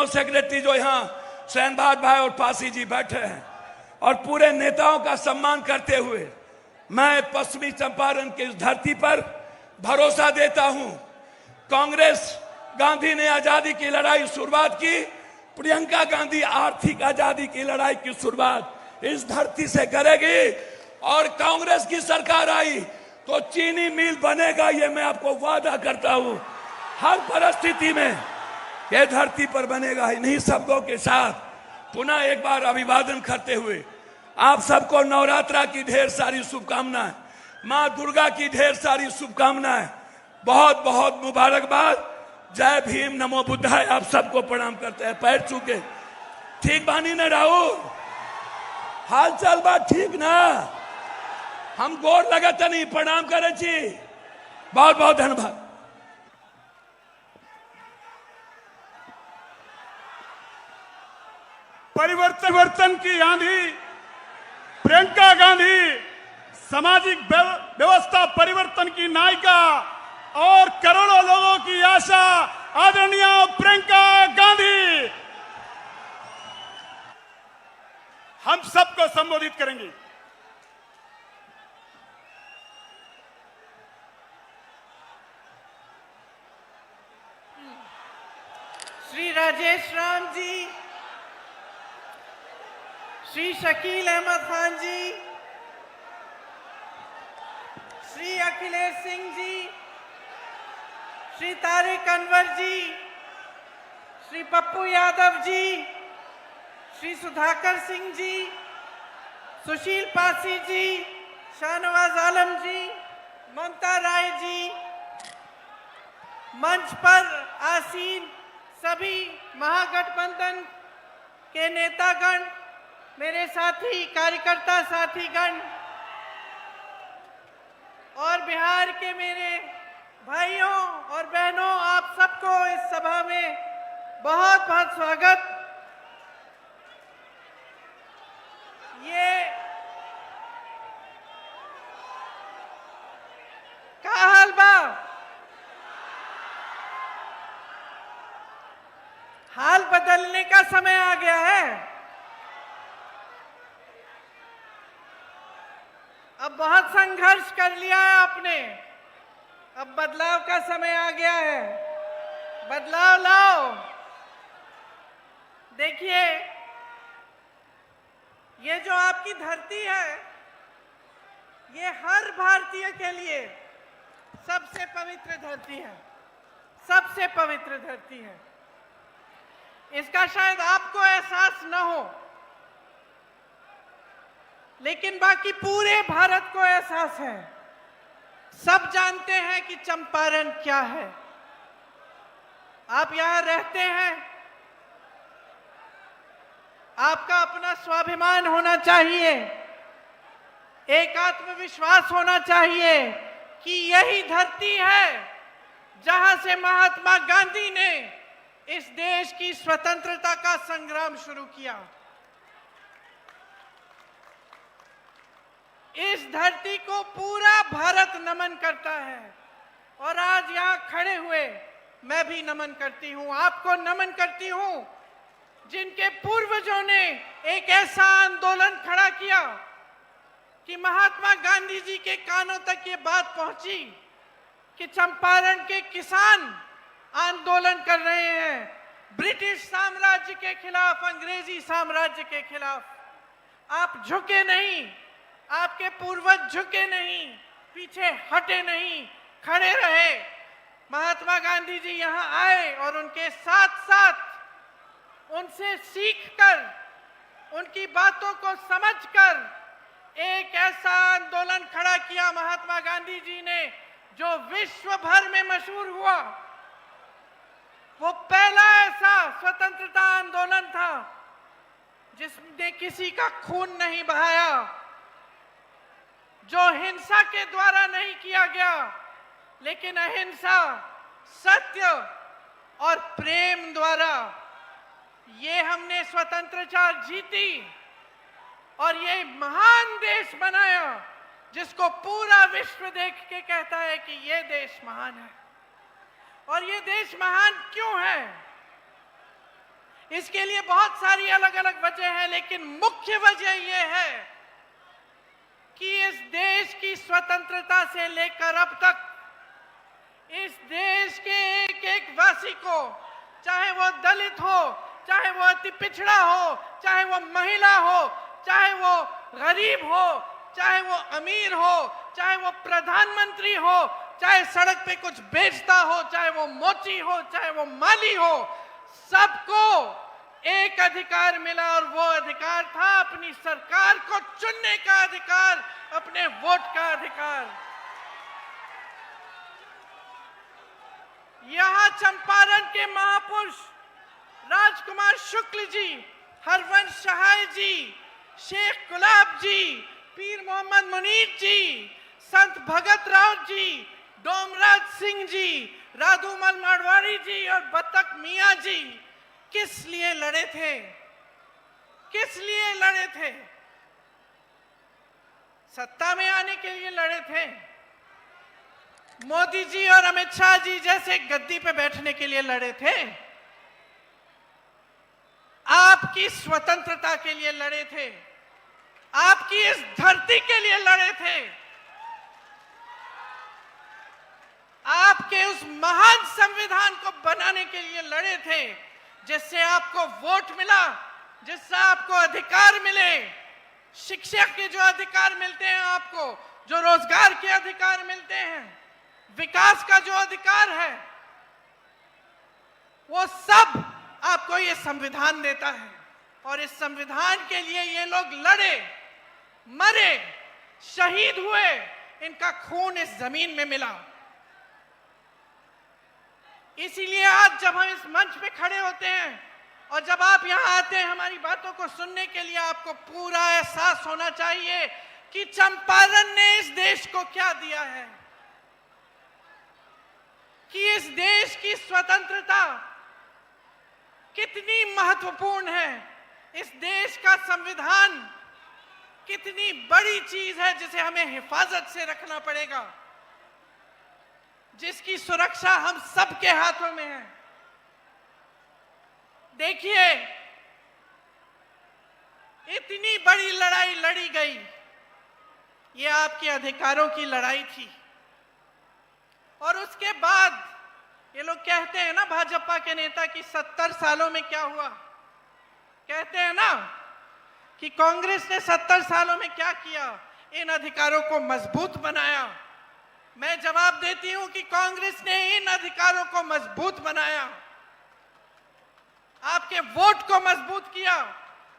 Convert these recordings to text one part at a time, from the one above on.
Secretary जो यहाँ शहनबाज भाई और पासी जी बैठे हैं और पूरे नेताओं का सम्मान करते हुए मैं पश्चिमी चंपारण की इस धरती पर भरोसा देता हूं। कांग्रेस गांधी ने आजादी की लड़ाई शुरुआत की, प्रियंका गांधी आर्थिक आजादी की लड़ाई की शुरुआत इस धरती से करेगी और कांग्रेस की सरकार आई तो चीनी मिल बनेगा, ये मैं आपको वादा करता हूं। हर परिस्थिति में यह धरती पर बनेगा। इन्हीं शब्दों के साथ पुनः एक बार अभिवादन करते हुए आप सबको नवरात्रा की ढेर सारी शुभकामनाएं, मां दुर्गा की ढेर सारी शुभकामनाएं, बहुत बहुत मुबारकबाद। जय भीम, नमो बुद्धाय। आप सबको प्रणाम करते हैं, पैर छूके। ठीक बानी ना राहुल? हाल चाल बात ठीक ना? हम गोर लगता नहीं, प्रणाम करे छी। बहुत बहुत धन्यवाद। परिवर्तन की आंधी, प्रियंका गांधी सामाजिक व्यवस्था परिवर्तन की नायिका और करोड़ों लोगों की आशा आदरणीय प्रियंका गांधी हम सबको संबोधित करेंगी। श्री राजेश राम जी, श्री शकील अहमद खान जी, श्री अखिलेश सिंह जी, श्री तारिक अनवर जी, श्री पप्पू यादव जी, श्री सुधाकर सिंह जी, सुशील पासी जी, शाहनवाज आलम जी, ममता राय जी, मंच पर आसीन सभी महागठबंधन के नेतागण, मेरे साथी कार्यकर्ता साथीगण और बिहार के मेरे भाइयों और बहनों, आप सबको इस सभा में बहुत बहुत स्वागत। ये का हाल बा? हाल बदलने का समय आ गया है। अब बहुत संघर्ष कर लिया है आपने, अब बदलाव का समय आ गया है। बदलाव लाओ। देखिए, ये जो आपकी धरती है, ये हर भारतीय के लिए सबसे पवित्र धरती है, सबसे पवित्र धरती है। इसका शायद आपको एहसास न हो, लेकिन बाकी पूरे भारत को एहसास है। सब जानते हैं कि चंपारण क्या है। आप यहां रहते हैं, आपका अपना स्वाभिमान होना चाहिए, एक आत्मविश्वास होना चाहिए कि यही धरती है जहां से महात्मा गांधी ने इस देश की स्वतंत्रता का संग्राम शुरू किया। इस धरती को पूरा भारत नमन करता है और आज यहाँ खड़े हुए मैं भी नमन करती हूँ, आपको नमन करती हूँ, जिनके पूर्वजों ने एक ऐसा आंदोलन खड़ा किया कि महात्मा गांधी जी के कानों तक ये बात पहुंची कि चंपारण के किसान आंदोलन कर रहे हैं ब्रिटिश साम्राज्य के खिलाफ, अंग्रेजी साम्राज्य के खिलाफ। आप झुके नहीं, आपके पूर्वज झुके नहीं, पीछे हटे नहीं, खड़े रहे। महात्मा गांधी जी यहाँ आए और उनके साथ साथ उनसे सीखकर, उनकी बातों को समझकर एक ऐसा आंदोलन खड़ा किया महात्मा गांधी जी ने जो विश्व भर में मशहूर हुआ। वो पहला ऐसा स्वतंत्रता आंदोलन था जिसने किसी का खून नहीं बहाया, जो हिंसा के द्वारा नहीं किया गया, लेकिन अहिंसा, सत्य और प्रेम द्वारा ये हमने स्वतंत्रता जीती और ये महान देश बनाया जिसको पूरा विश्व देख के कहता है कि ये देश महान है। और ये देश महान क्यों है? इसके लिए बहुत सारी अलग अलग वजह है, लेकिन मुख्य वजह यह है कि इस देश की स्वतंत्रता से लेकर अब तक इस देश के एक एक वासी को, चाहे वो दलित हो, चाहे वो अति पिछड़ा हो, चाहे वो महिला हो, चाहे वो गरीब हो, चाहे वो अमीर हो, चाहे वो प्रधानमंत्री हो, चाहे सड़क पे कुछ बेचता हो, चाहे वो मोची हो, चाहे वो माली हो, सबको एक अधिकार मिला और वो अधिकार था अपनी सरकार को चुनने का अधिकार, अपने वोट का अधिकार। यहां चंपारण के महापुरुष राजकुमार शुक्ल जी, हरवंश सहाय जी, शेख गुलाब जी, पीर मोहम्मद मुनीर जी, संत भगत राव जी, डोमराज सिंह जी, राधूमल मारवाड़ी जी और बतक मियां जी किस लिए लड़े थे? किस लिए लड़े थे? सत्ता में आने के लिए लड़े थे। मोदी जी और अमित शाह जी जैसे गद्दी पे बैठने के लिए लड़े थे। आपकी स्वतंत्रता के लिए लड़े थे, आपकी इस धरती के लिए लड़े थे, आपके उस महान संविधान को बनाने के लिए लड़े थे, जिससे आपको वोट मिला, जिससे आपको अधिकार मिले, शिक्षा के जो अधिकार मिलते हैं आपको, जो रोजगार के अधिकार मिलते हैं, विकास का जो अधिकार है, वो सब आपको ये संविधान देता है। और इस संविधान के लिए ये लोग लड़े, मरे, शहीद हुए, इनका खून इस जमीन में मिला। इसीलिए आज जब हम इस मंच पे खड़े होते हैं और जब आप यहां आते हैं हमारी बातों को सुनने के लिए, आपको पूरा एहसास होना चाहिए कि चंपारण ने इस देश को क्या दिया है, कि इस देश की स्वतंत्रता कितनी महत्वपूर्ण है, इस देश का संविधान कितनी बड़ी चीज है जिसे हमें हिफाजत से रखना पड़ेगा, जिसकी सुरक्षा हम सबके हाथों में है। देखिए, इतनी बड़ी लड़ाई लड़ी गई, ये आपके अधिकारों की लड़ाई थी। और उसके बाद ये लोग कहते हैं ना, भाजपा के नेता, कि 70 सालों में क्या हुआ। कहते हैं ना कि कांग्रेस ने 70 सालों में क्या किया, इन अधिकारों को मजबूत बनाया। मैं जवाब देती हूं कि कांग्रेस ने इन अधिकारों को मजबूत बनाया, आपके वोट को मजबूत किया,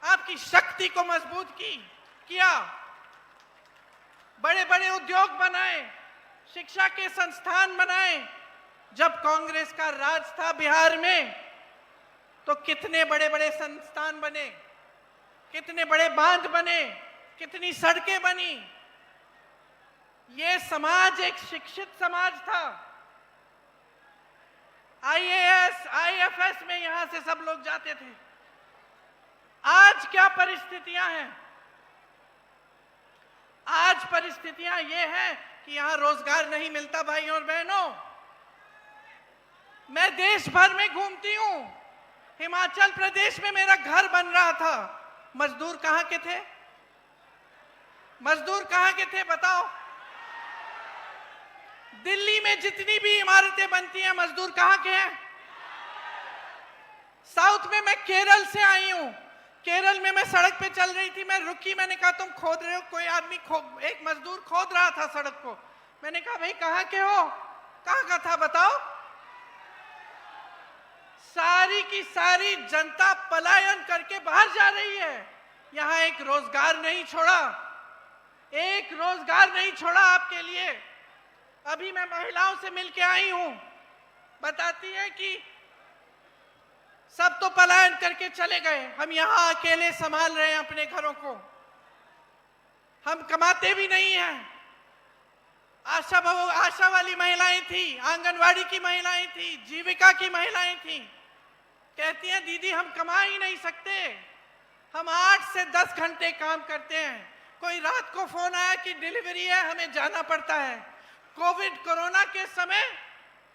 आपकी शक्ति को मजबूत किया, बड़े बड़े उद्योग बनाए, शिक्षा के संस्थान बनाए। जब कांग्रेस का राज था बिहार में तो कितने बड़े बड़े संस्थान बने, कितने बड़े बांध बने, कितनी सड़कें बनी। ये समाज एक शिक्षित समाज था। आईएएस, आईएफएस में यहां से सब लोग जाते थे। आज क्या परिस्थितियां हैं? आज परिस्थितियां ये हैं कि यहां रोजगार नहीं मिलता। भाइयों और बहनों, मैं देश भर में घूमती हूं। हिमाचल प्रदेश में मेरा घर बन रहा था, मजदूर कहां के थे? मजदूर कहां के थे बताओ? दिल्ली में जितनी भी इमारतें बनती हैं, मजदूर कहां के हैं? साउथ में मैं केरल से आई हूं। केरल में मैं सड़क पे चल रही थी, मैं रुकी, मैंने कहा तुम खोद रहे हो? कोई आदमी एक मजदूर खोद रहा था सड़क को। मैंने कहा भाई कहां के हो? कहां का था बताओ? सारी की सारी जनता पलायन करके बाहर जा रही है। यहां एक रोजगार नहीं छोड़ा, एक रोजगार नहीं छोड़ा आपके लिए। अभी मैं महिलाओं से मिलके आई हूं, बताती है कि सब तो पलायन करके चले गए, हम यहां अकेले संभाल रहे हैं अपने घरों को, हम कमाते भी नहीं हैं। आशा वाली महिलाएं थी, आंगनवाड़ी की महिलाएं थी, जीविका की महिलाएं थी, कहती हैं दीदी हम कमा ही नहीं सकते, हम 8 से 10 घंटे काम करते हैं। कोई रात को फोन आया कि डिलीवरी है, हमें जाना पड़ता है। कोविड कोरोना के समय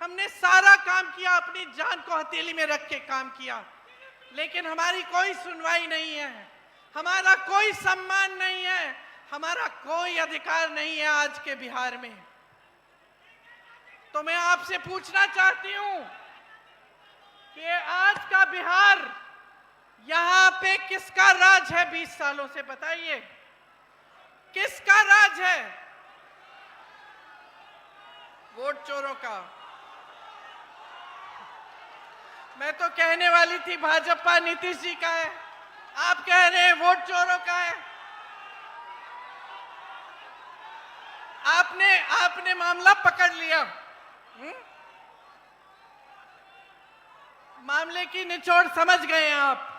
हमने सारा काम किया, अपनी जान को हथेली में रख के काम किया, लेकिन हमारी कोई सुनवाई नहीं है, हमारा कोई सम्मान नहीं है, हमारा कोई अधिकार नहीं है आज के बिहार में। तो मैं आपसे पूछना चाहती हूं कि आज का बिहार, यहां पे किसका राज है 20 सालों से? बताइए, किसका राज है? वोट चोरों का। मैं तो कहने वाली थी भाजपा नीतीश जी का है, आप कह रहे हैं वोट चोरों का है। आपने मामला पकड़ लिया। मामले की निचोड़ समझ गए हैं आप।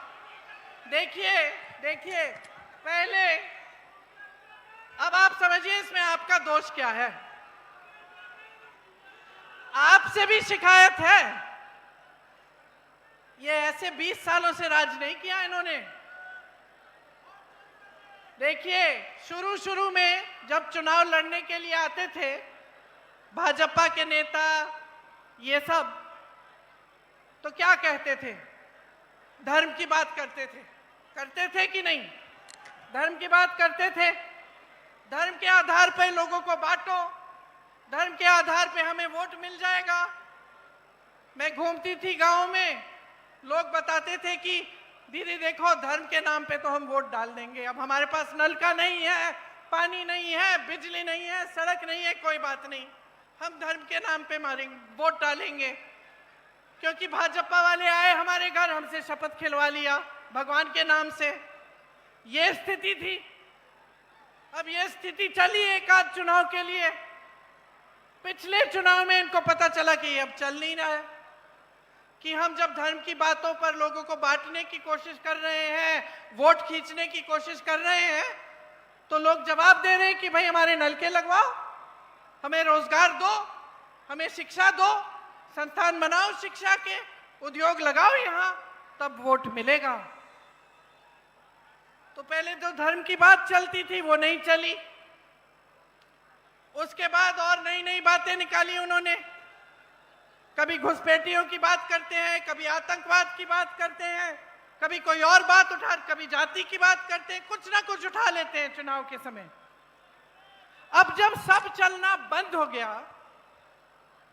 देखिए पहले, अब आप समझिए इसमें आपका दोष क्या है। आपसे भी शिकायत है। ये ऐसे 20 सालों से राज नहीं किया इन्होंने। देखिए, शुरू में जब चुनाव लड़ने के लिए आते थे भाजपा के नेता, ये सब, तो क्या कहते थे? धर्म की बात करते थे कि नहीं? धर्म की बात करते थे। धर्म के आधार पर लोगों को बांटो, धर्म के आधार पे हमें वोट मिल जाएगा। मैं घूमती थी गांव में, लोग बताते थे कि दीदी देखो, धर्म के नाम पे तो हम वोट डाल देंगे। अब हमारे पास नल का नहीं है, पानी नहीं है, बिजली नहीं है, सड़क नहीं है, कोई बात नहीं, हम धर्म के नाम पे मारेंगे, वोट डालेंगे। क्योंकि भाजपा वाले आए हमारे घर, हमसे शपथ खिलवा लिया भगवान के नाम से। ये स्थिति थी। अब ये स्थिति चली एक आध चुनाव के लिए। पिछले चुनाव में इनको पता चला कि अब चल नहीं रहा है, कि हम जब धर्म की बातों पर लोगों को बांटने की कोशिश कर रहे हैं, वोट खींचने की कोशिश कर रहे हैं, तो लोग जवाब दे रहे हैं कि भाई हमारे नलके लगवाओ, हमें रोजगार दो, हमें शिक्षा दो, संस्थान बनाओ शिक्षा के, उद्योग लगाओ यहां, तब वोट मिलेगा। तो पहले जो धर्म की बात चलती थी वो नहीं चली। उसके बाद और नई नई बातें निकाली उन्होंने। कभी घुसपैठियों की बात करते हैं, कभी आतंकवाद की बात करते हैं, कभी कोई और बात उठा, कभी जाति की बात करते हैं, कुछ ना कुछ उठा लेते हैं चुनाव के समय। अब जब सब चलना बंद हो गया,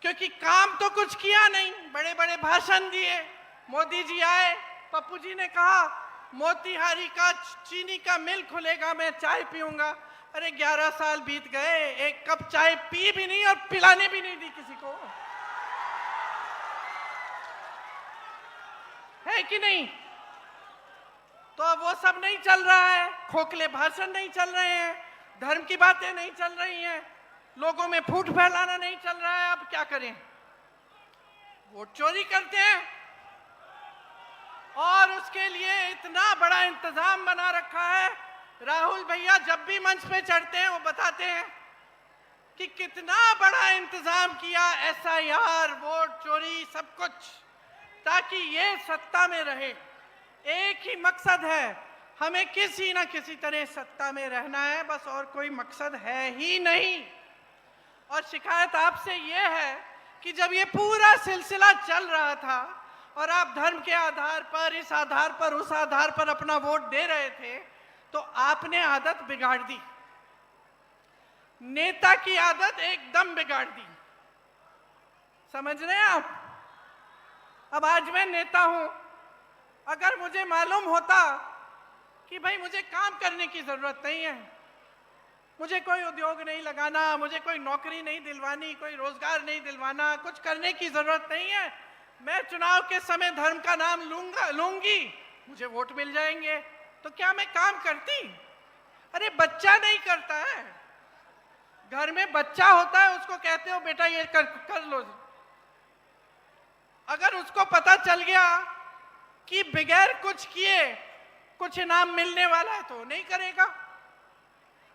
क्योंकि काम तो कुछ किया नहीं, बड़े बड़े भाषण दिए, मोदी जी आए, पप्पू जी ने कहा मोतीहारी का चीनी का मिल खुलेगा, मैं चाय पीऊंगा। अरे 11 साल बीत गए, एक कप चाय पी भी नहीं और पिलाने भी नहीं दी किसी को, है कि नहीं? तो अब वो सब नहीं चल रहा है, खोखले भाषण नहीं चल रहे हैं, धर्म की बातें नहीं चल रही हैं, लोगों में फूट फैलाना नहीं चल रहा है। अब क्या करें? वोट चोरी करते हैं, और उसके लिए इतना बड़ा इंतजाम बना रखा है। राहुल भैया जब भी मंच पे चढ़ते हैं वो बताते हैं कि कितना बड़ा इंतजाम किया, SIR, वोट चोरी, सब कुछ, ताकि ये सत्ता में रहे। एक ही मकसद है, हमें किसी ना किसी तरह सत्ता में रहना है, बस, और कोई मकसद है ही नहीं। और शिकायत आपसे ये है कि जब ये पूरा सिलसिला चल रहा था और आप धर्म के आधार पर, इस आधार पर, उस आधार पर अपना वोट दे रहे थे, तो आपने आदत बिगाड़ दी, नेता की आदत एकदम बिगाड़ दी। समझ रहे हैं आप? अब आज मैं नेता हूं, अगर मुझे मालूम होता कि भाई मुझे काम करने की जरूरत नहीं है, मुझे कोई उद्योग नहीं लगाना, मुझे कोई नौकरी नहीं दिलवानी, कोई रोजगार नहीं दिलवाना, कुछ करने की जरूरत नहीं है, मैं चुनाव के समय धर्म का नाम लूंगी, मुझे वोट मिल जाएंगे, तो क्या मैं काम करती? अरे बच्चा नहीं करता है, घर में बच्चा होता है, उसको कहते हो बेटा ये कर लो। अगर उसको पता चल गया कि बगैर कुछ किए कुछ इनाम मिलने वाला है तो नहीं करेगा।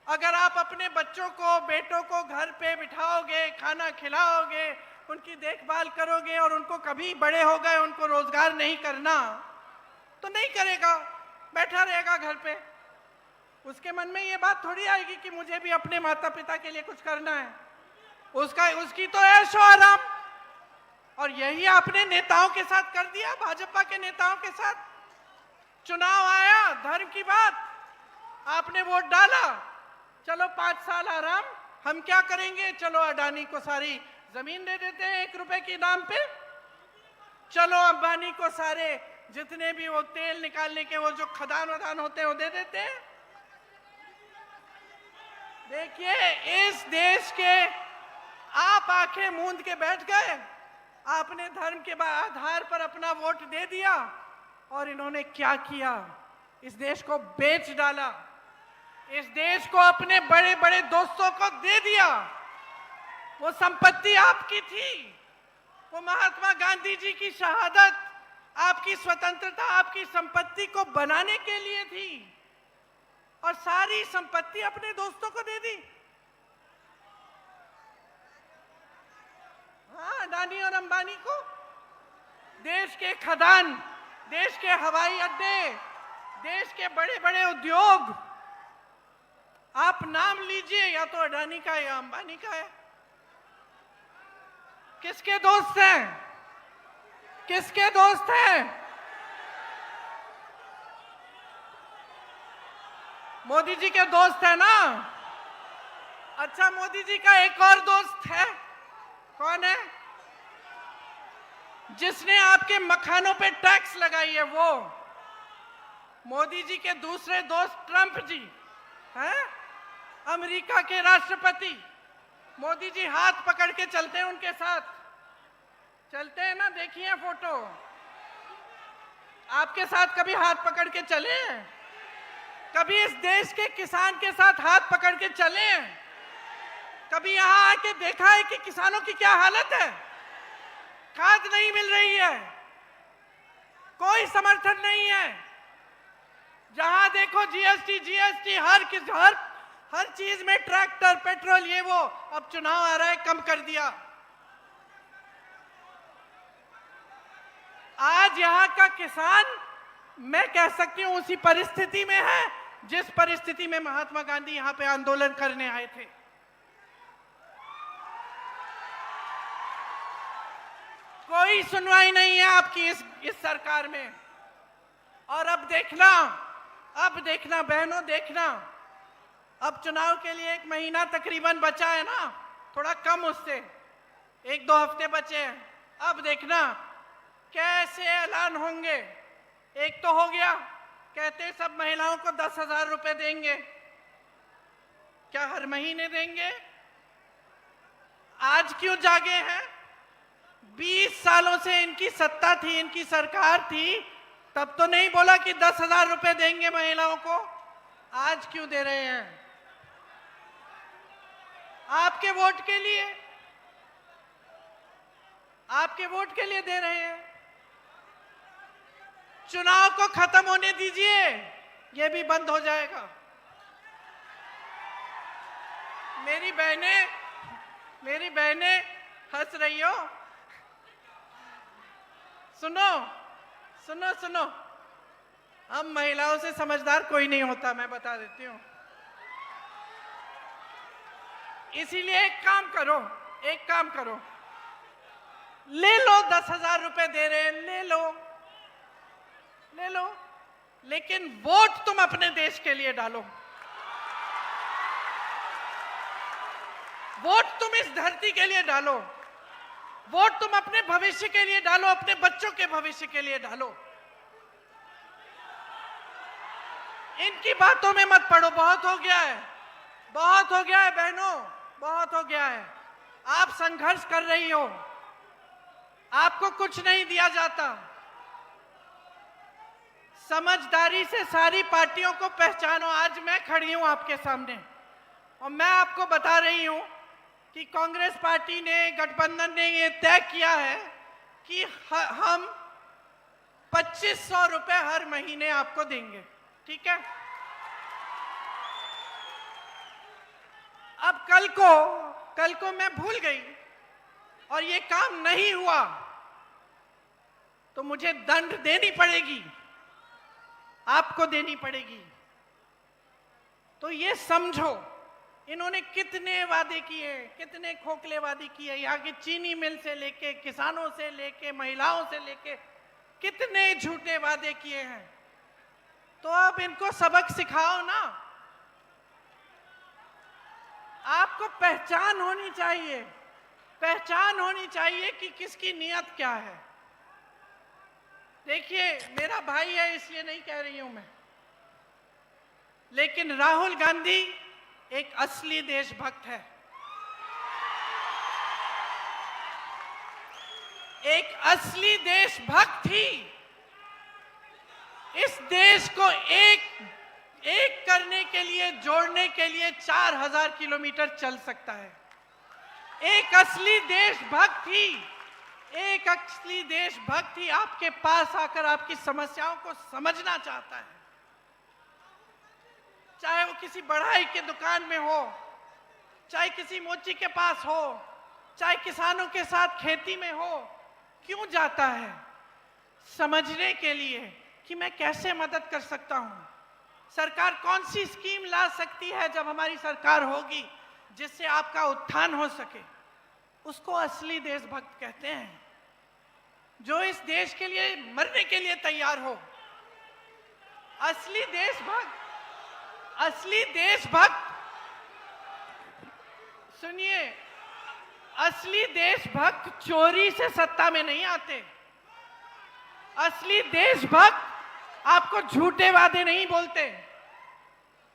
अगर आप अपने बच्चों को, बेटों को घर पे बिठाओगे, खाना खिलाओगे, उनकी देखभाल करोगे, और उनको कभी बड़े हो गए उनको रोजगार नहीं करना, तो नहीं करेगा, बैठा रहेगा घर पे। उसके मन में ये बात थोड़ी आएगी कि मुझे भी अपने माता पिता के लिए कुछ करना है। उसकी तो ऐशो आराम। और यही आपने नेताओं के साथ कर दिया, भाजपा के नेताओं के साथ। चुनाव आया, धर्म की बात, आपने वोट डाला, चलो 5 साल आराम, हम क्या करेंगे, चलो अडानी को सारी जमीन दे देते हैं 1 रुपए के दाम पे, चलो अंबानी को सारे जितने भी वो तेल निकालने के वो जो खदान वदान होते हैं वो दे देते हैं। देखिए, इस देश के आप आंखें मूंद के बैठ गए, आपने धर्म के आधार पर अपना वोट दे दिया, और इन्होंने क्या किया, इस देश को बेच डाला, इस देश को अपने बड़े बड़े दोस्तों को दे दिया। वो संपत्ति आपकी थी, वो महात्मा गांधी जी की शहादत, आपकी स्वतंत्रता, आपकी संपत्ति को बनाने के लिए थी, और सारी संपत्ति अपने दोस्तों को दे दी। हाँ, अडानी और अंबानी को। देश के खदान, देश के हवाई अड्डे, देश के बड़े बड़े उद्योग, आप नाम लीजिए, या तो अडानी का या अंबानी का है। किसके दोस्त हैं, किसके दोस्त हैं? मोदी जी के दोस्त है ना? अच्छा, मोदी जी का एक और दोस्त है, कौन है? जिसने आपके मखानों पे टैक्स लगाई है, वो मोदी जी के दूसरे दोस्त ट्रंप जी हैं, अमेरिका के राष्ट्रपति। मोदी जी हाथ पकड़ के चलते हैं, उनके साथ चलते हैं ना, देखिए फोटो। आपके साथ कभी हाथ पकड़ के चले हैं? कभी इस देश के किसान के साथ हाथ पकड़ के चले हैं? कभी यहां आके देखा है कि किसानों की क्या हालत है? खाद नहीं मिल रही है, कोई समर्थन नहीं है, जहां देखो जीएसटी जीएसटी, हर चीज में ट्रैक्टर, पेट्रोल, ये वो। अब चुनाव आ रहा है, कम कर दिया। आज यहां का किसान, मैं कह सकती हूं, उसी परिस्थिति में है जिस परिस्थिति में महात्मा गांधी यहां पे आंदोलन करने आए थे। कोई सुनवाई नहीं है आपकी इस सरकार में। और अब देखना बहनों, देखना, अब चुनाव के लिए 1 महीना तकरीबन बचा है ना, थोड़ा कम, उससे 1-2 हफ्ते बचे हैं। अब देखना कैसे ऐलान होंगे। एक तो हो गया, कहते सब महिलाओं को 10,000 रुपए देंगे। क्या हर महीने देंगे? आज क्यों जागे हैं? 20 सालों से इनकी सत्ता थी, इनकी सरकार थी, तब तो नहीं बोला कि 10,000 रुपए देंगे महिलाओं को। आज क्यों दे रहे हैं? आपके वोट के लिए, आपके वोट के लिए दे रहे हैं। चुनाव को खत्म होने दीजिए, ये भी बंद हो जाएगा। मेरी बहनें हंस रही हो। सुनो, हम महिलाओं से समझदार कोई नहीं होता, मैं बता देती हूं। इसीलिए एक काम करो, ले लो, 10,000 रुपए दे रहे हैं, ले लो, लेकिन वोट तुम अपने देश के लिए डालो। वोट तुम इस धरती के लिए डालो, वोट तुम अपने भविष्य के लिए डालो, अपने बच्चों के भविष्य के लिए डालो। इनकी बातों में मत पड़ो, बहुत हो गया है बहनों, बहुत हो गया है। आप संघर्ष कर रही हो, आपको कुछ नहीं दिया जाता। समझदारी से सारी पार्टियों को पहचानो। आज मैं खड़ी हूं आपके सामने और मैं आपको बता रही हूं कि कांग्रेस पार्टी ने, गठबंधन ने ये तय किया है कि हम 2500 रुपए हर महीने आपको देंगे, ठीक है? अब कल को मैं भूल गई और ये काम नहीं हुआ तो मुझे दंड देनी पड़ेगी, आपको देनी पड़ेगी। तो ये समझो, इन्होंने कितने वादे किए, कितने खोखले वादे किए। यहाँ की चीनी मिल से लेके, किसानों से लेके, महिलाओं से लेके, कितने झूठे वादे किए हैं। तो अब इनको सबक सिखाओ ना। आपको पहचान होनी चाहिए, पहचान होनी चाहिए कि किसकी नीयत क्या है। देखिए, मेरा भाई है इसलिए नहीं कह रही हूं मैं, लेकिन राहुल गांधी एक असली देशभक्त है, एक असली देशभक्त ही इस देश को एक करने के लिए, जोड़ने के लिए 4000 किलोमीटर चल सकता है। एक असली देशभक्त ही, एक असली देशभक्त ही आपके पास आकर आपकी समस्याओं को समझना चाहता है। चाहे वो किसी बढ़ाई के दुकान में हो, चाहे किसी मोची के पास हो, चाहे किसानों के साथ खेती में हो, क्यों जाता है? समझने के लिए कि मैं कैसे मदद कर सकता हूं, सरकार कौन सी स्कीम ला सकती है जब हमारी सरकार होगी जिससे आपका उत्थान हो सके। उसको असली देशभक्त कहते हैं, जो इस देश के लिए मरने के लिए तैयार हो। असली देशभक्त, असली देशभक्त, सुनिए, असली देशभक्त चोरी से सत्ता में नहीं आते। असली देशभक्त आपको झूठे वादे नहीं बोलते।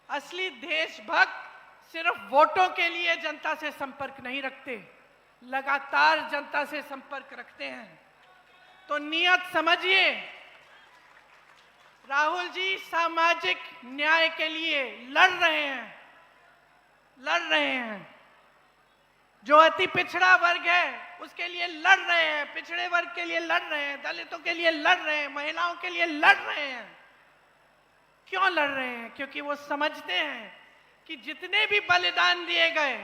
असली देशभक्त सिर्फ वोटों के लिए जनता से संपर्क नहीं रखते, लगातार जनता से संपर्क रखते हैं। तो नियत समझिए, राहुल जी सामाजिक न्याय के लिए लड़ रहे हैं, लड़ रहे हैं। जो अति पिछड़ा वर्ग है उसके लिए लड़ रहे हैं, पिछड़े वर्ग के लिए लड़ रहे हैं, दलितों के लिए लड़ रहे हैं, महिलाओं के लिए लड़ रहे हैं। क्यों लड़ रहे हैं? क्योंकि वो समझते हैं कि जितने भी बलिदान दिए गए,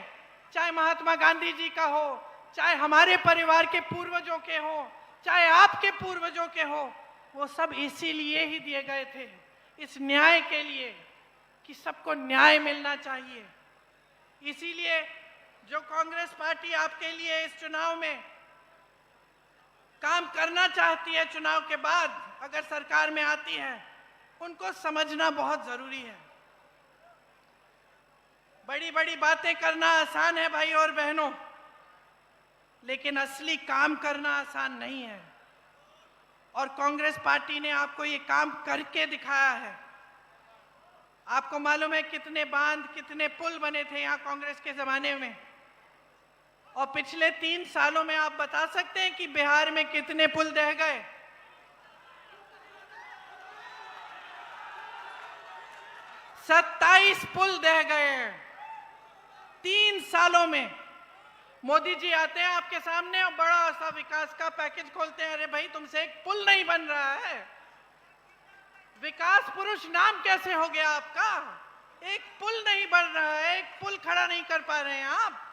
चाहे महात्मा गांधी जी का हो, चाहे हमारे परिवार के पूर्वजों के हो, चाहे आपके पूर्वजों के हो, वो सब इसीलिए ही दिए गए थे, इस न्याय के लिए कि सबको न्याय मिलना चाहिए। इसीलिए जो कांग्रेस पार्टी आपके लिए इस चुनाव में काम करना चाहती है, चुनाव के बाद अगर सरकार में आती है, उनको समझना बहुत जरूरी है। बड़ी बड़ी बातें करना आसान है भाई और बहनों, लेकिन असली काम करना आसान नहीं है। और कांग्रेस पार्टी ने आपको ये काम करके दिखाया है। आपको मालूम है कितने बांध, कितने पुल बने थे यहाँ कांग्रेस के जमाने में, और पिछले 3 सालों में आप बता सकते हैं कि बिहार में कितने पुल ढह गए? 27 पुल ढह गए 3 सालों में। मोदी जी आते हैं आपके सामने और बड़ा सा विकास का पैकेज खोलते हैं। अरे भाई, तुमसे एक पुल नहीं बन रहा है। विकास पुरुष नाम कैसे हो गया आपका? एक पुल नहीं बन रहा है, एक पुल खड़ा नहीं कर पा रहे हैं आप।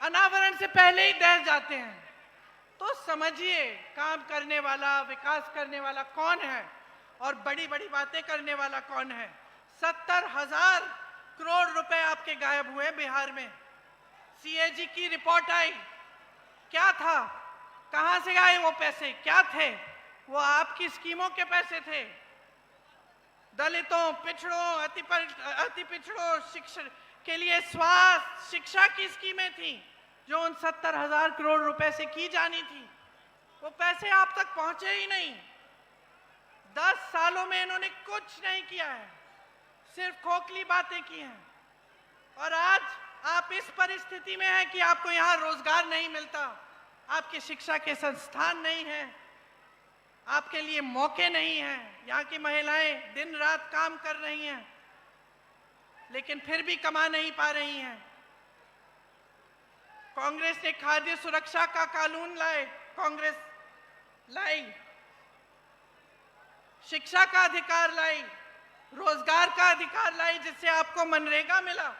अनावरण से पहले ही ढह जाते हैं। तो समझिए, काम करने वाला, विकास करने वाला कौन है और बड़ी बड़ी बातें करने वाला कौन है। 70,000 करोड़ रुपए आपके गायब हुए बिहार में। सीएजी की रिपोर्ट आई, क्या था, कहां से आए वो पैसे, क्या थे? वो आपकी स्कीमों के पैसे थे। दलितों, पिछड़ों, अति पिछड़ों शिक्षा के लिए स्वास्थ्य, शिक्षा की स्कीमें थी जो उन 70,000 करोड़ रुपए से की जानी थी। वो पैसे आप तक पहुंचे ही नहीं। 10 सालों में इन्होंने कुछ नहीं किया है, सिर्फ खोखली बातें की हैं। और आज आप इस परिस्थिति में हैं कि आपको यहाँ रोजगार नहीं मिलता, आपकी शिक्षा के संस्थान नहीं हैं, आपके लिए मौके नहीं हैं। यहाँ की महिलाएं दिन रात काम कर रही हैं, लेकिन फिर भी कमा नहीं पा रही हैं। कांग्रेस ने खाद्य सुरक्षा का कानून कांग्रेस लाई, शिक्षा का अधिकार लाई, रोजगार का अधिकार लाई, जिससे आपको मनरेगा मिला।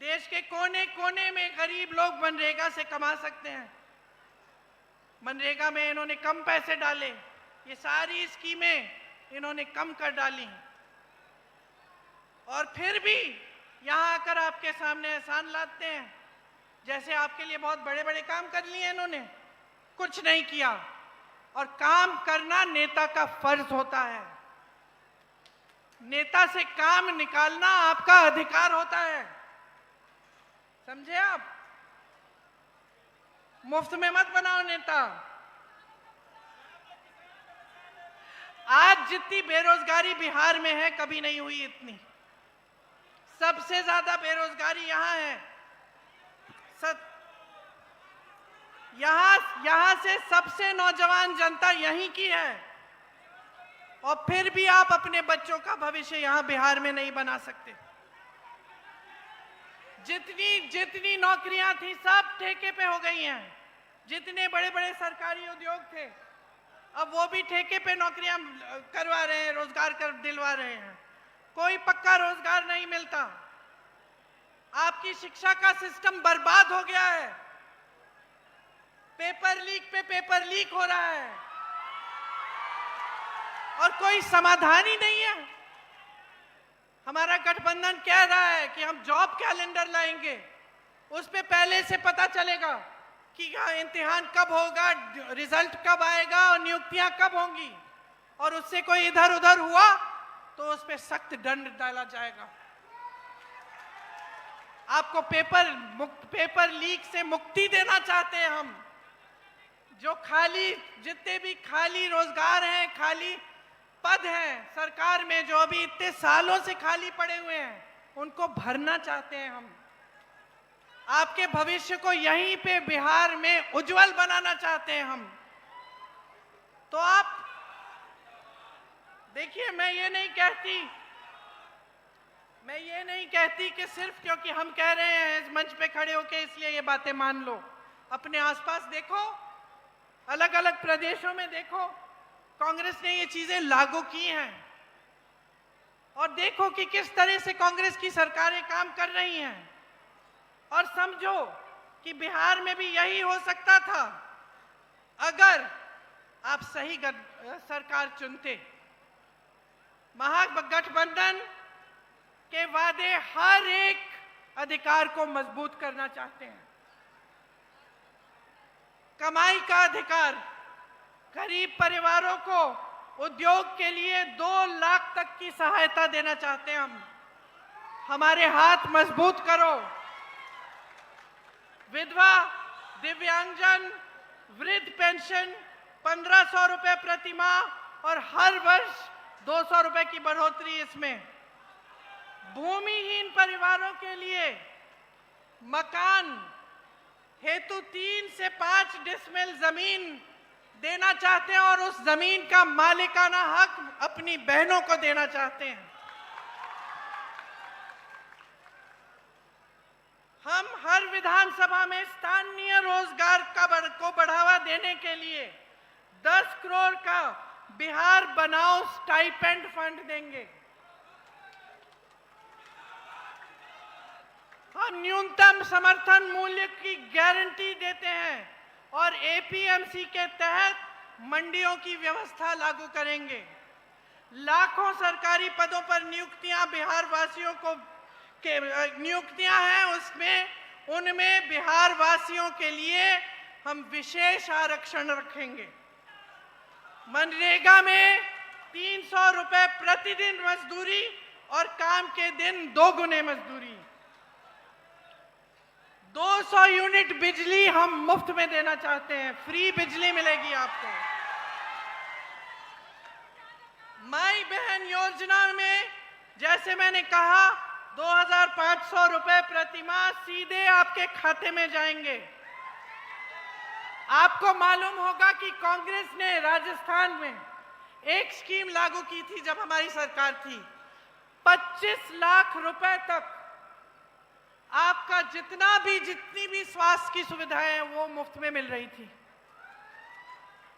देश के कोने कोने में गरीब लोग मनरेगा से कमा सकते हैं। मनरेगा में इन्होंने कम पैसे डाले, ये सारी स्कीमें इन्होंने कम कर डाली। और फिर भी यहाँ आकर आपके सामने एहसान लाते हैं, जैसे आपके लिए बहुत बड़े बड़े काम कर लिए इन्होंने। कुछ नहीं किया। और काम करना नेता का फर्ज होता है। नेता से काम निकालना आपका अधिकार होता है। समझे आप? मुफ्त में मत बनाओ नेता। आज जितनी बेरोजगारी बिहार में है कभी नहीं हुई इतनी। सबसे ज्यादा बेरोजगारी यहां है। यहां से सबसे नौजवान जनता यहीं की है, और फिर भी आप अपने बच्चों का भविष्य यहां बिहार में नहीं बना सकते। जितनी नौकरियां थी सब ठेके पे हो गई हैं। जितने बड़े बड़े सरकारी उद्योग थे अब वो भी ठेके पे नौकरियां करवा रहे हैं, रोजगार कर दिलवा रहे हैं। कोई पक्का रोजगार नहीं मिलता। आपकी शिक्षा का सिस्टम बर्बाद हो गया है। पेपर लीक पे पेपर लीक हो रहा है और कोई समाधान ही नहीं है। हमारा गठबंधन कह रहा है कि हम जॉब कैलेंडर लाएंगे, उस पे पहले से पता चलेगा कि इम्तिहान कब होगा, रिजल्ट कब आएगा और नियुक्तियां कब होंगी, और उससे कोई इधर उधर हुआ तो उस पे सख्त दंड डाला जाएगा। आपको पेपर लीक से मुक्ति देना चाहते हैं हम। जो जितने भी खाली रोजगार हैं, खाली पद हैं सरकार में, जो अभी इतने सालों से खाली पड़े हुए हैं, उनको भरना चाहते हैं हम। आपके भविष्य को यहीं पे बिहार में उज्जवल बनाना चाहते हैं हम। तो आप देखिए, मैं ये नहीं कहती कि सिर्फ क्योंकि हम कह रहे हैं इस मंच पे खड़े होके इसलिए ये बातें मान लो। अपने आसपास देखो, अलग अलग प्रदेशों में देखो, कांग्रेस ने ये चीजें लागू की हैं, और देखो कि किस तरह से कांग्रेस की सरकारें काम कर रही हैं, और समझो कि बिहार में भी यही हो सकता था अगर आप सही सरकार चुनते। महागठबंधन के वादे हर एक अधिकार को मजबूत करना चाहते हैं। कमाई का अधिकार, गरीब परिवारों को उद्योग के लिए 2 लाख तक की सहायता देना चाहते हैं हम। हमारे हाथ मजबूत करो। विधवा, दिव्यांगजन, वृद्ध पेंशन 1500 रुपए प्रति माह और हर वर्ष 200 रुपए की बढ़ोतरी इसमें। भूमिहीन परिवारों के लिए मकान हेतु 3 से 5 डिसमिल जमीन देना चाहते हैं, और उस जमीन का मालिकाना हक अपनी बहनों को देना चाहते हैं। हम हर विधानसभा में स्थानीय रोजगार को बढ़ावा देने के लिए 10 करोड़ का बिहार बनाओ स्टाइपेंड फंड देंगे। हम न्यूनतम समर्थन मूल्य की गारंटी देते हैं और एपीएमसी के तहत मंडियों की व्यवस्था लागू करेंगे। लाखों सरकारी पदों पर नियुक्तियां बिहार वासियों को नियुक्तियां हैं, उनमें बिहार वासियों के लिए हम विशेष आरक्षण रखेंगे। मनरेगा में 300 रुपए प्रतिदिन मजदूरी और काम के दिन 2 गुने मजदूरी। 200 यूनिट बिजली हम मुफ्त में देना चाहते हैं, फ्री बिजली मिलेगी आपको। माई बहन योजना में जैसे मैंने कहा 2500 रुपए प्रति माह सीधे आपके खाते में जाएंगे। आपको मालूम होगा कि कांग्रेस ने राजस्थान में एक स्कीम लागू की थी जब हमारी सरकार थी। 25 लाख रुपए तक आपका जितनी भी स्वास्थ्य की सुविधाएं हैं वो मुफ्त में मिल रही थी।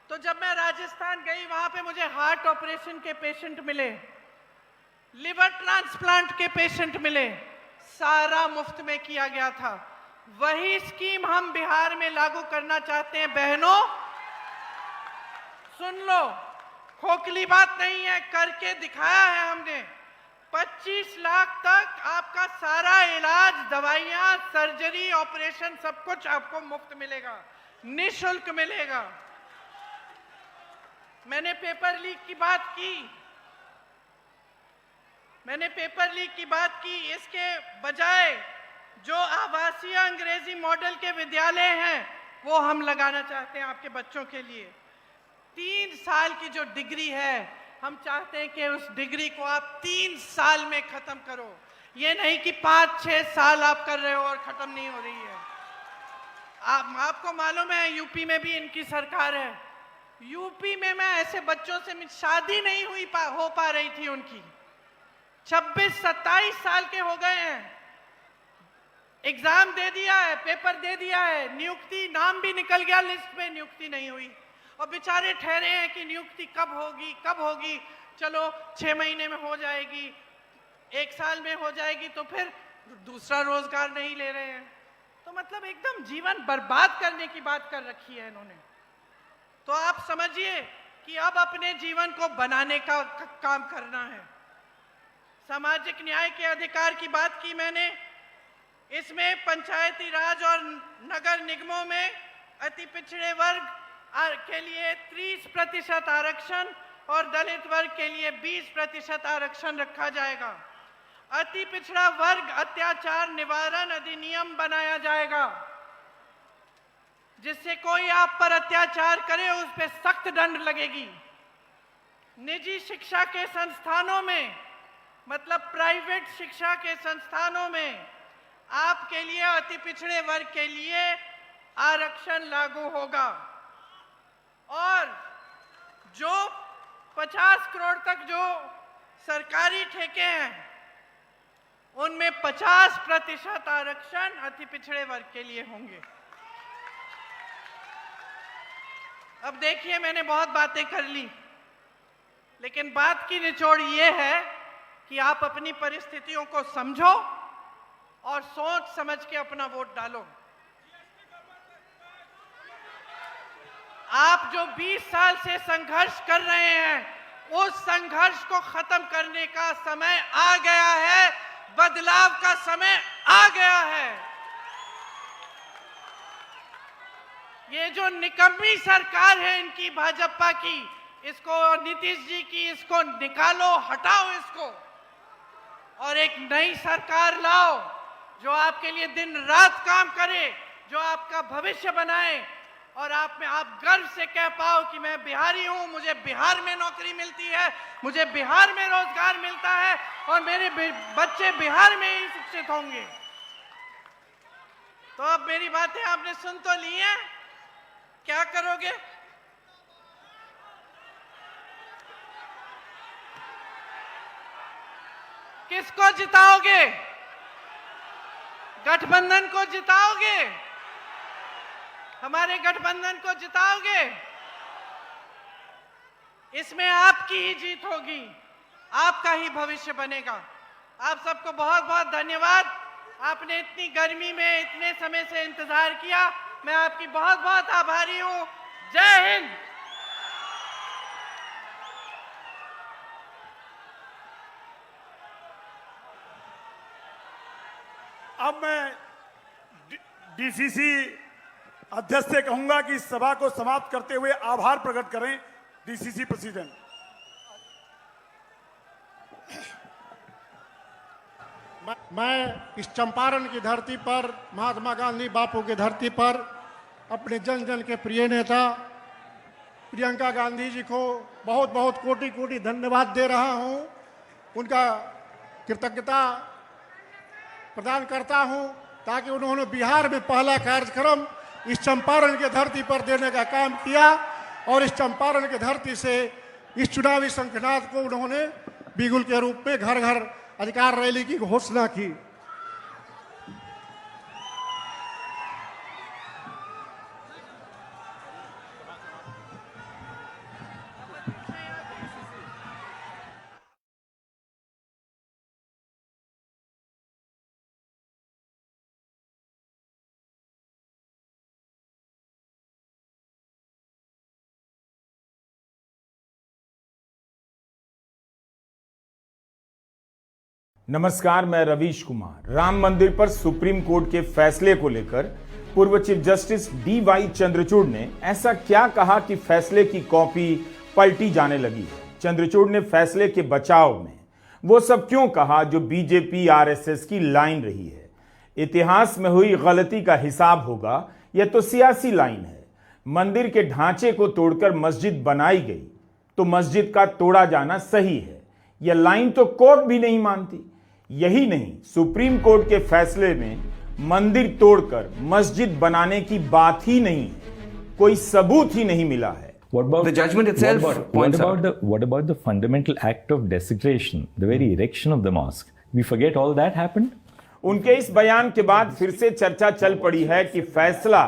तो जब मैं राजस्थान गई, वहां पे मुझे हार्ट ऑपरेशन के पेशेंट मिले, लिवर ट्रांसप्लांट के पेशेंट मिले, सारा मुफ्त में किया गया था। वही स्कीम हम बिहार में लागू करना चाहते हैं। बहनों सुन लो, खोखली बात नहीं है, करके दिखाया है हमने। 25 लाख तक आपका सारा इलाज, दवाइयां, सर्जरी, ऑपरेशन सब कुछ आपको मुफ्त मिलेगा, निःशुल्क मिलेगा। मैंने पेपर लीक की बात की, इसके बजाय जो आवासीय अंग्रेजी मॉडल के विद्यालय हैं वो हम लगाना चाहते हैं आपके बच्चों के लिए। 3 साल की जो डिग्री है, हम चाहते हैं कि उस डिग्री को आप 3 साल में खत्म करो, ये नहीं कि 5-6 साल आप कर रहे हो और खत्म नहीं हो रही है। आपको मालूम है यूपी में भी इनकी सरकार है। यूपी में मैं ऐसे बच्चों से शादी नहीं हो पा रही थी उनकी, 26-27 साल के हो गए हैं, एग्जाम दे दिया है, पेपर दे दिया है, नियुक्ति नाम भी निकल गया लिस्ट में, नियुक्ति नहीं हुई और बेचारे ठहरे हैं कि नियुक्ति कब होगी, चलो 6 महीने में हो जाएगी, 1 साल में हो जाएगी, तो फिर दूसरा रोजगार नहीं ले रहे हैं। तो मतलब एकदम जीवन बर्बाद करने की बात कर रखी है इन्होंने। तो आप समझिए कि अब अपने जीवन को बनाने का काम करना है। सामाजिक न्याय के अधिकार की बात की मैंने, इसमें पंचायती राज और नगर निगमों में अति पिछड़े वर्ग के लिए 30% आरक्षण और दलित वर्ग के लिए 20% आरक्षण रखा जाएगा। अति पिछड़ा वर्ग अत्याचार निवारण अधिनियम बनाया जाएगा, जिससे कोई आप पर अत्याचार करे उस पर सख्त दंड लगेगी। निजी शिक्षा के संस्थानों में, मतलब प्राइवेट शिक्षा के संस्थानों में आपके लिए, अति पिछड़े वर्ग के लिए आरक्षण लागू होगा और जो 50 करोड़ तक जो सरकारी ठेके हैं उनमें 50% आरक्षण अति पिछड़े वर्ग के लिए होंगे। अब देखिए, मैंने बहुत बातें कर ली, लेकिन बात की निचोड़ ये है कि आप अपनी परिस्थितियों को समझो और सोच समझ के अपना वोट डालो। आप जो 20 साल से संघर्ष कर रहे हैं, उस संघर्ष को खत्म करने का समय आ गया है, बदलाव का समय आ गया है। ये जो निकम्मी सरकार है इनकी, भाजपा की, इसको, नीतीश जी की, इसको निकालो, हटाओ इसको और एक नई सरकार लाओ जो आपके लिए दिन रात काम करे, जो आपका भविष्य बनाए और आप गर्व से कह पाओ कि मैं बिहारी हूं, मुझे बिहार में नौकरी मिलती है, मुझे बिहार में रोजगार मिलता है और मेरे बच्चे बिहार में ही शिक्षित होंगे। तो अब मेरी बातें आपने सुन तो ली हैं, क्या करोगे? किसको जिताओगे? गठबंधन को जिताओगे? हमारे गठबंधन को जिताओगे? इसमें आपकी ही जीत होगी, आपका ही भविष्य बनेगा। आप सबको बहुत बहुत धन्यवाद। आपने इतनी गर्मी में इतने समय से इंतजार किया, मैं आपकी बहुत बहुत आभारी हूं। जय हिंद। अब मैं डीसीसी अध्यक्ष से कहूंगा कि इस सभा को समाप्त करते हुए आभार प्रकट करें। DCC president. मैं इस चंपारण की धरती पर, महात्मा गांधी बापू की धरती पर, अपने जन जन के प्रिय नेता प्रियंका गांधी जी को बहुत बहुत कोटि कोटि धन्यवाद दे रहा हूं। उनका कृतज्ञता प्रदान करता हूं ताकि उन्होंने बिहार में पहला कार्यक्रम इस चंपारण की धरती पर देने का काम किया और इस चंपारण की धरती से इस चुनावी शंखनाद को उन्होंने बिगुल के रूप में घर घर अधिकार रैली की घोषणा की। नमस्कार, मैं रवीश कुमार। राम मंदिर पर सुप्रीम कोर्ट के फैसले को लेकर पूर्व चीफ जस्टिस DY चंद्रचूड़ ने ऐसा क्या कहा कि फैसले की कॉपी पलटी जाने लगी है। चंद्रचूड़ ने फैसले के बचाव में वो सब क्यों कहा जो बीजेपी आरएसएस की लाइन रही है। इतिहास में हुई गलती का हिसाब होगा, यह तो सियासी लाइन है। मंदिर के ढांचे को तोड़कर मस्जिद बनाई गई तो मस्जिद का तोड़ा जाना सही है, यह लाइन तो कोर्ट भी नहीं मानती। यही नहीं, सुप्रीम कोर्ट के फैसले में मंदिर तोड़कर मस्जिद बनाने की बात ही नहीं है, कोई सबूत ही नहीं मिला है। What about The judgment itself points out. What about the fundamental act of desecration, the very erection of the mosque? We forget all that happened? उनके इस बयान के बाद फिर से चर्चा चल पड़ी है कि फैसला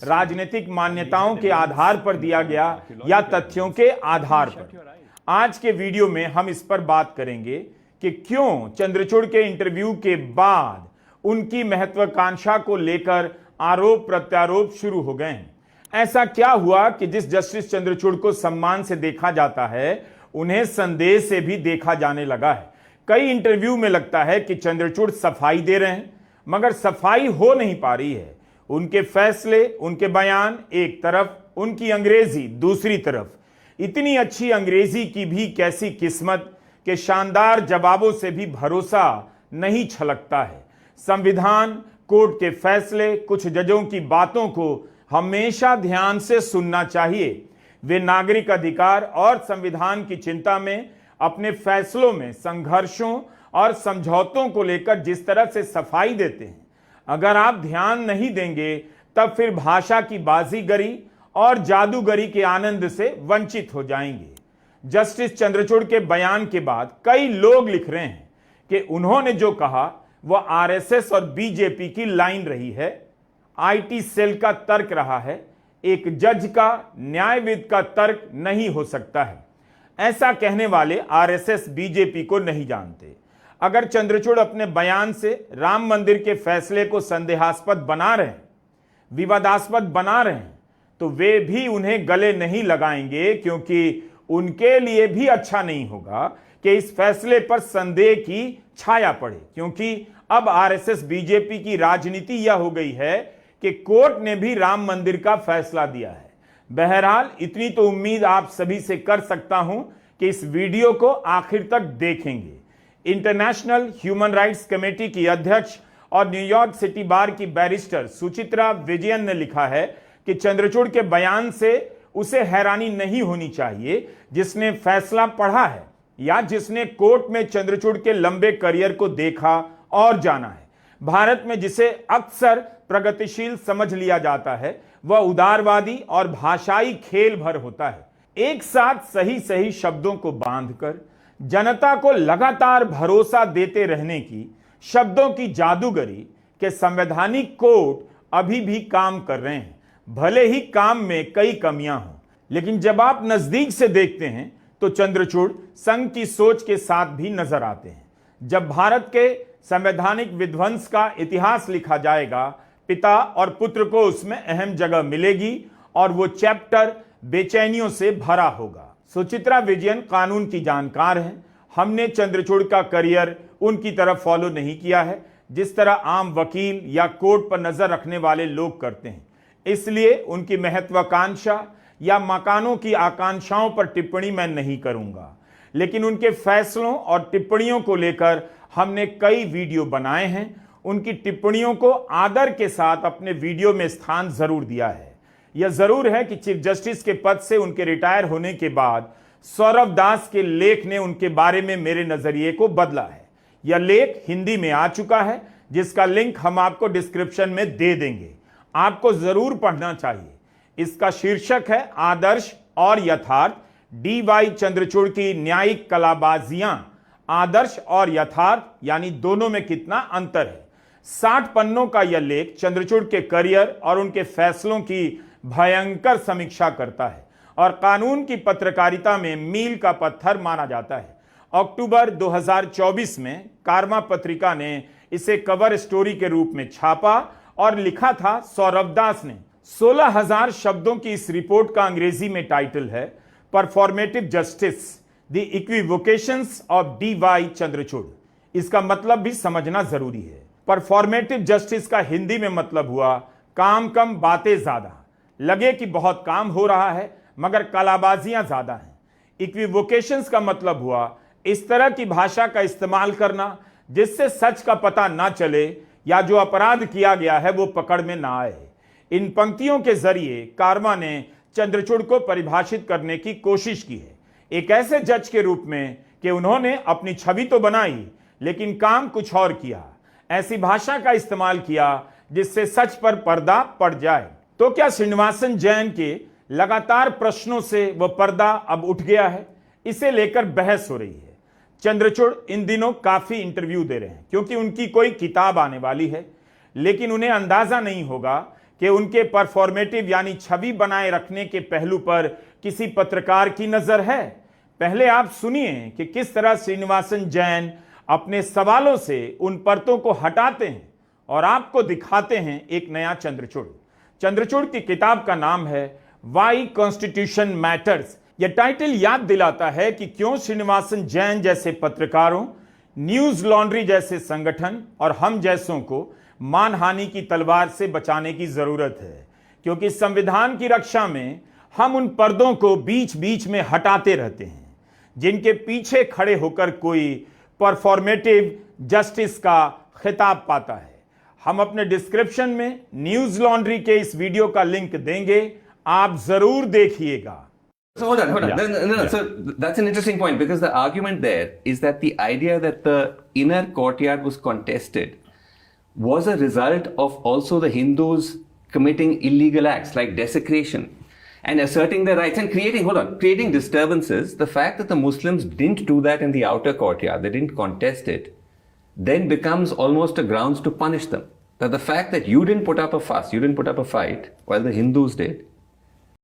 राजनीतिक मान्यताओं के आधार पर दिया गया या तथ्यों के आधार पर। आज के वीडियो में हम इस पर बात करेंगे कि क्यों चंद्रचूड़ के इंटरव्यू के बाद उनकी महत्वाकांक्षा को लेकर आरोप प्रत्यारोप शुरू हो गए हैं। ऐसा क्या हुआ कि जिस जस्टिस चंद्रचूड़ को सम्मान से देखा जाता है उन्हें संदेह से भी देखा जाने लगा है। कई इंटरव्यू में लगता है कि चंद्रचूड़ सफाई दे रहे हैं, मगर सफाई हो नहीं पा रही है। उनके फैसले, उनके बयान एक तरफ, उनकी अंग्रेजी दूसरी तरफ। इतनी अच्छी अंग्रेजी की भी कैसी किस्मत के शानदार जवाबों से भी भरोसा नहीं छलकता है। संविधान, कोर्ट के फैसले, कुछ जजों की बातों को हमेशा ध्यान से सुनना चाहिए। वे नागरिक अधिकार और संविधान की चिंता में अपने फैसलों में संघर्षों और समझौतों को लेकर जिस तरह से सफाई देते हैं, अगर आप ध्यान नहीं देंगे तब फिर भाषा की बाजीगरी और जादूगरी के आनंद से वंचित हो जाएंगे। जस्टिस चंद्रचूड़ के बयान के बाद कई लोग लिख रहे हैं कि उन्होंने जो कहा वह आरएसएस और बीजेपी की लाइन रही है, आईटी सेल का तर्क रहा है, एक जज का, न्यायविद का तर्क नहीं हो सकता है। ऐसा कहने वाले आरएसएस बीजेपी को नहीं जानते। अगर चंद्रचूड़ अपने बयान से राम मंदिर के फैसले को संदेहास्पद बना रहे हैं, विवादास्पद बना रहे हैं, तो वे भी उन्हें गले नहीं लगाएंगे, क्योंकि उनके लिए भी अच्छा नहीं होगा कि इस फैसले पर संदेह की छाया पड़े। क्योंकि अब आरएसएस बीजेपी की राजनीति यह हो गई है कि कोर्ट ने भी राम मंदिर का फैसला दिया है। बहरहाल इतनी तो उम्मीद आप सभी से कर सकता हूं कि इस वीडियो को आखिर तक देखेंगे। इंटरनेशनल ह्यूमन राइट्स कमेटी की अध्यक्ष और न्यूयॉर्क सिटी बार की बैरिस्टर सुचित्रा विजयन ने लिखा है कि चंद्रचूड़ के बयान से उसे हैरानी नहीं होनी चाहिए, जिसने फैसला पढ़ा है या जिसने कोर्ट में चंद्रचूड़ के लंबे करियर को देखा और जाना है। भारत में जिसे अक्सर प्रगतिशील समझ लिया जाता है, वह उदारवादी और भाषाई खेल भर होता है। एक साथ सही सही शब्दों को बांधकर जनता को लगातार भरोसा देते रहने की, शब्दों की जादूगरी के संवैधानिक कोर्ट अभी भी काम कर रहे हैं, भले ही काम में कई कमियां हों। लेकिन जब आप नजदीक से देखते हैं तो चंद्रचूड़ संघ की सोच के साथ भी नजर आते हैं। जब भारत के संवैधानिक विध्वंस का इतिहास लिखा जाएगा, पिता और पुत्र को उसमें अहम जगह मिलेगी और वो चैप्टर बेचैनियों से भरा होगा। सुचित्रा विजयन कानून की जानकार हैं। हमने चंद्रचूड़ का करियर उनकी तरफ फॉलो नहीं किया है जिस तरह आम वकील या कोर्ट पर नजर रखने वाले लोग करते हैं, इसलिए उनकी महत्वाकांक्षा या मकानों की आकांक्षाओं पर टिप्पणी मैं नहीं करूंगा। लेकिन उनके फैसलों और टिप्पणियों को लेकर हमने कई वीडियो बनाए हैं। उनकी टिप्पणियों को आदर के साथ अपने वीडियो में स्थान जरूर दिया है। यह जरूर है कि चीफ जस्टिस के पद से उनके रिटायर होने के बाद सौरभ दास के लेख ने उनके बारे में मेरे नजरिए को बदला है। यह लेख हिंदी में आ चुका है, जिसका लिंक हम आपको डिस्क्रिप्शन में दे देंगे। आपको जरूर पढ़ना चाहिए। इसका शीर्षक है आदर्श और यथार्थ, डी.वाई. चंद्रचूड़ की न्यायिक कलाबाजियां। आदर्श और यथार्थ यानी दोनों में कितना अंतर है। 60 पन्नों का यह लेख चंद्रचूड़ के करियर और उनके फैसलों की भयंकर समीक्षा करता है और कानून की पत्रकारिता में मील का पत्थर माना जाता है। अक्टूबर 2024 में कारमा पत्रिका ने इसे कवर स्टोरी के रूप में छापा और लिखा था सौरभ दास ने। 16,000 शब्दों की इस रिपोर्ट का अंग्रेजी में टाइटल है performative justice, the equivocations of D Y. Chandrachud. इसका मतलब भी समझना जरूरी है। परफॉर्मेटिव जस्टिस का हिंदी में मतलब हुआ काम कम बातें ज्यादा। लगे कि बहुत काम हो रहा है मगर कलाबाजियां ज्यादा हैं। इक्विवोकेशंस का मतलब हुआ इस तरह की भाषा का इस्तेमाल करना जिससे सच का पता ना चले या जो अपराध किया गया है वो पकड़ में ना आए। इन पंक्तियों के जरिए कारवा ने चंद्रचूड़ को परिभाषित करने की कोशिश की है, एक ऐसे जज के रूप में कि उन्होंने अपनी छवि तो बनाई लेकिन काम कुछ और किया, ऐसी भाषा का इस्तेमाल किया जिससे सच पर पर्दा पड़ जाए। तो क्या श्रीनिवासन जैन के लगातार प्रश्नों से वह पर्दा अब उठ गया है? इसे लेकर बहस हो रही है। चंद्रचूड़ इन दिनों काफी इंटरव्यू दे रहे हैं क्योंकि उनकी कोई किताब आने वाली है, लेकिन उन्हें अंदाजा नहीं होगा कि उनके परफॉर्मेटिव यानी छवि बनाए रखने के पहलू पर किसी पत्रकार की नजर है। पहले आप सुनिए कि किस तरह श्रीनिवासन जैन अपने सवालों से उन परतों को हटाते हैं और आपको दिखाते हैं एक नया चंद्रचूड़। चंद्रचूड़ की किताब का नाम है वाई कॉन्स्टिट्यूशन मैटर्स। यह टाइटल याद दिलाता है कि क्यों श्रीनिवासन जैन जैसे पत्रकारों, न्यूज लॉन्ड्री जैसे संगठन और हम जैसों को मानहानि की तलवार से बचाने की जरूरत है, क्योंकि संविधान की रक्षा में हम उन पर्दों को बीच बीच में हटाते रहते हैं जिनके पीछे खड़े होकर कोई परफॉर्मेटिव जस्टिस का खिताब पाता है। हम अपने डिस्क्रिप्शन में न्यूज लॉन्ड्री के इस वीडियो का लिंक देंगे, आप जरूर देखिएगा। So hold on. Yeah. No. So that's an interesting point because the argument there is that the idea that the inner courtyard was contested was a result of also the Hindus committing illegal acts like desecration and asserting their rights and creating disturbances. The fact that the Muslims didn't do that in the outer courtyard, they didn't contest it, then becomes almost a grounds to punish them. That the fact that you didn't put up a fuss, you didn't put up a fight, while the Hindus did,